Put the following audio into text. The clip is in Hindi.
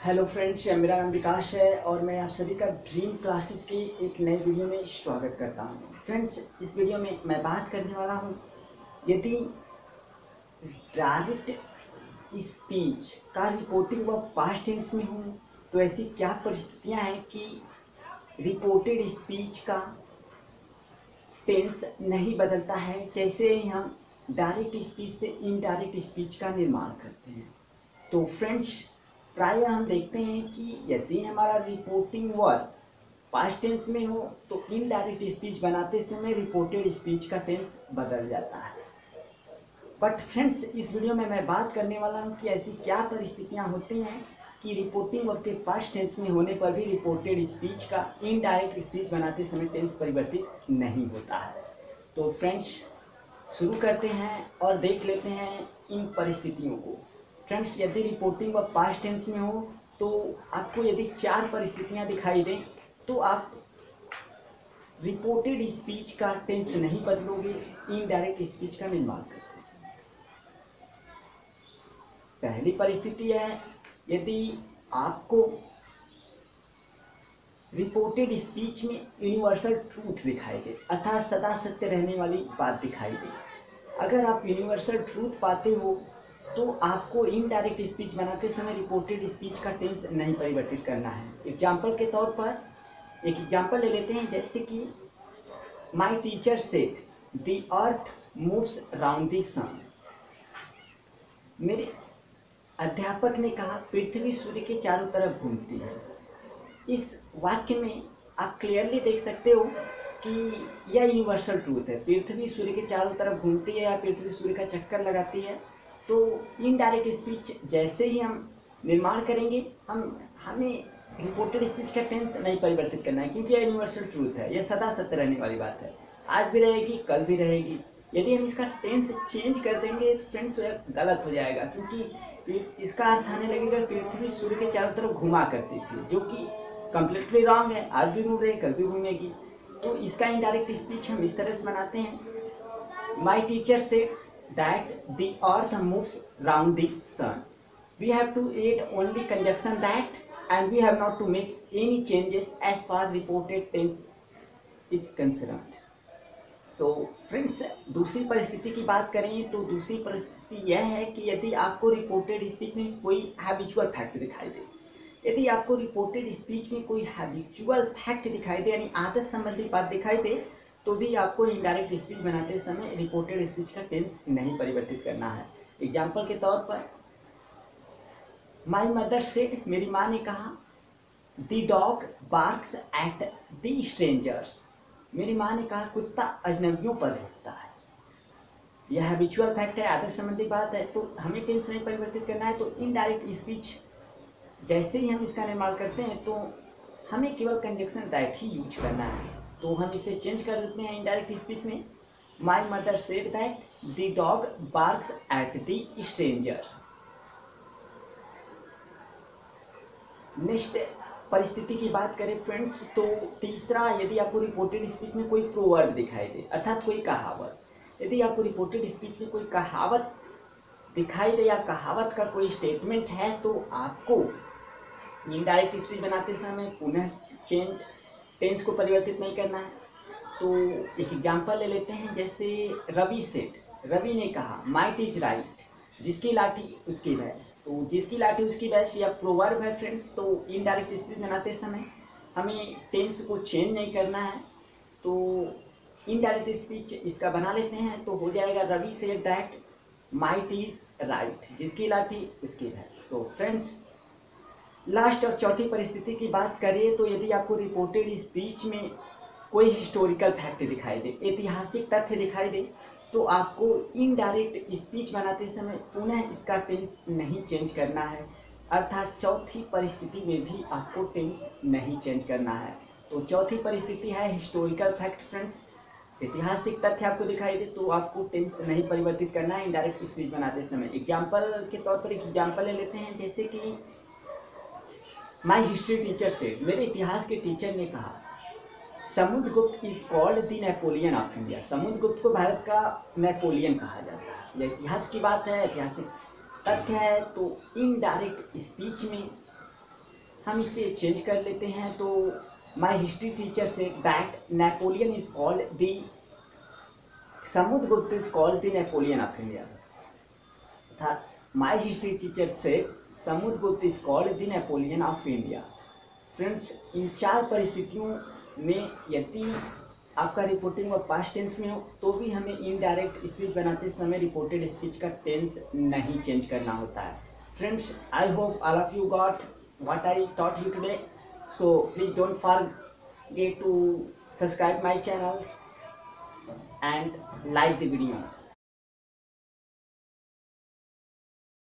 हेलो फ्रेंड्स, मेरा नाम विकास है और मैं आप सभी का ड्रीम क्लासेस की एक नए वीडियो में स्वागत करता हूं। फ्रेंड्स, इस वीडियो में मैं बात करने वाला हूं, यदि डायरेक्ट स्पीच का रिपोर्टिंग व पास्ट टेंस में हो तो ऐसी क्या परिस्थितियां हैं कि रिपोर्टेड स्पीच का टेंस नहीं बदलता है, जैसे ही हम डायरेक्ट स्पीच से इनडायरेक्ट स्पीच का निर्माण करते हैं। तो फ्रेंड्स, प्रायः हम देखते हैं कि यदि हमारा रिपोर्टिंग वर्ब पास्ट टेंस में हो तो इनडायरेक्ट स्पीच बनाते समय रिपोर्टेड स्पीच का टेंस बदल जाता है। बट फ्रेंड्स, इस वीडियो में मैं बात करने वाला हूँ कि ऐसी क्या परिस्थितियाँ होती हैं कि रिपोर्टिंग वर्ब के पास्ट टेंस में होने पर भी रिपोर्टेड स्पीच का इनडायरेक्ट स्पीच बनाते समय टेंस परिवर्तित नहीं होता है। तो फ्रेंड्स, शुरू करते हैं और देख लेते हैं इन परिस्थितियों को। फ्रेंड्स, यदि रिपोर्टिंग व पास्ट टेंस में हो तो आपको यदि 4 परिस्थितियां दिखाई दें तो आप रिपोर्टेड स्पीच का टेंस नहीं बदलोगे इनडायरेक्ट स्पीच का निर्माण करते समय। पहली परिस्थिति है, यदि आपको रिपोर्टेड स्पीच में यूनिवर्सल ट्रूथ दिखाई दे, अर्थात सदा सत्य रहने वाली बात दिखाई दे। अगर आप यूनिवर्सल ट्रूथ पाते हो तो आपको इनडायरेक्ट स्पीच बनाते समय रिपोर्टेड स्पीच का टेंस नहीं परिवर्तित करना है। एग्जाम्पल के तौर पर एक एग्जाम्पल ले लेते हैं, जैसे कि my teacher said the earth moves round the sun. मेरे अध्यापक ने कहा पृथ्वी सूर्य के चारों तरफ घूमती है। इस वाक्य में आप क्लियरली देख सकते हो कि यह यूनिवर्सल ट्रूथ है, पृथ्वी सूर्य के चारों तरफ घूमती है या पृथ्वी सूर्य का चक्कर लगाती है। तो इनडायरेक्ट स्पीच जैसे ही हम निर्माण करेंगे, हमें रिपोर्टेड स्पीच का टेंस नहीं परिवर्तित करना है, क्योंकि यह यूनिवर्सल ट्रूथ है, यह सदा सत्य रहने वाली बात है, आज भी रहेगी कल भी रहेगी। यदि हम इसका टेंस चेंज कर देंगे फ्रेंड्स, यह गलत हो जाएगा, क्योंकि इसका अर्थ आने लगेगा पृथ्वी सूर्य के चारों तरफ घुमा करती थी, जो कि कंप्लीटली रॉन्ग है, आज भी घूम रही कल भी घूमेगी। तो इसका इनडायरेक्ट स्पीच हम इस तरह से बनाते हैं, माई टीचर से that the earth moves round the sun. We have to add only conjunction that, and we have not to make any changes as far reported tense is concerned. तो फ्रेंड्स, दूसरी परिस्थिति की बात करें तो दूसरी परिस्थिति यह है कि यदि आपको रिपोर्टेड स्पीच में कोई हैबिचुअल फैक्ट दिखाई दे, यदि आपको रिपोर्टेड स्पीच में कोई हैबिचुअल फैक्ट दिखाई दे, यानी आदत संबंधी बात दिखाई दे, तो भी आपको इनडायरेक्ट स्पीच बनाते समय रिपोर्टेड स्पीच का टेंस नहीं परिवर्तित करना है। एग्जाम्पल के तौर पर, माई मदर सेड, मेरी माँ ने कहा, the dog barks at the strangers. मेरी माँ ने कहा कुत्ता अजनबियों पर भौंकता है। यह हैबिचुअल फैक्ट है, आदत संबंधी बात है, तो हमें टेंस नहीं परिवर्तित करना है। तो इनडायरेक्ट स्पीच जैसे ही हम इसका निर्माण करते हैं तो हमें केवल कंजक्शन दैट ही यूज करना है। तो हम इसे चेंज कर देते हैं इनडायरेक्ट स्पीच में, my mother said that the dog barks at the strangers. Next परिस्थिति की बात करें फ्रेंड्स, तो तीसरा, यदि आपको रिपोर्टेड स्पीच में कोई प्रोवर्ब दिखाई दे, अर्थात कोई कहावत, यदि आपको रिपोर्टेड स्पीच में कोई कहावत दिखाई दे या कहावत का कोई स्टेटमेंट है, तो आपको इनडायरेक्ट स्पीच बनाते समय पुनः टेंस को परिवर्तित नहीं करना है। तो एक एग्जांपल ले लेते हैं, जैसे रवि सेड, रवि ने कहा, माइट इज राइट, जिसकी लाठी उसकी भैंस। तो जिसकी लाठी उसकी भैंस यह प्रोवर्ब है फ्रेंड्स। तो इनडायरेक्ट स्पीच बनाते समय हमें टेंस को चेंज नहीं करना है। तो इनडायरेक्ट स्पीच इसका बना लेते हैं, तो हो जाएगा Ravi said that might is right, जिसकी लाठी उसकी भैंस। तो फ्रेंड्स, लास्ट और चौथी परिस्थिति की बात करें तो यदि आपको रिपोर्टेड स्पीच में कोई हिस्टोरिकल फैक्ट दिखाई दे, ऐतिहासिक तथ्य दिखाई दे, तो आपको इनडायरेक्ट स्पीच बनाते समय पुनः इसका टेंस नहीं चेंज करना है, अर्थात चौथी परिस्थिति में भी आपको टेंस नहीं चेंज करना है। तो चौथी परिस्थिति है हिस्टोरिकल फैक्ट फ्रेंड्स, ऐतिहासिक तथ्य आपको दिखाई दे तो आपको टेंस नहीं परिवर्तित करना है इनडायरेक्ट स्पीच बनाते समय। एग्जाम्पल के तौर पर एक एग्जाम्पल ले लेते हैं, जैसे कि माई हिस्ट्री टीचर सेड, मेरे इतिहास के टीचर ने कहा, Samudragupta is called the Napoleon of India. Samudragupta को भारत का नेपोलियन कहा जाता है। यह इतिहास की बात है, ऐतिहासिक तथ्य है। तो इनडायरेक्ट स्पीच में हम इसे चेंज कर लेते हैं। तो my history teacher say that Napoleon is called the Samudragupta is called the Napoleon of India था। My history teacher say Samudragupta is called the Napoleon of India. Friends, इन 4 परिस्थितियों में यदि आपका रिपोर्टिंग और पास्ट टेंस में हो तो भी हमें इनडायरेक्ट स्पीच बनाते समय रिपोर्टेड स्पीच का टेंस नहीं चेंज करना होता है। Friends, I hope all of you got what I taught you today. So please don't forget to subscribe my channels and like the video.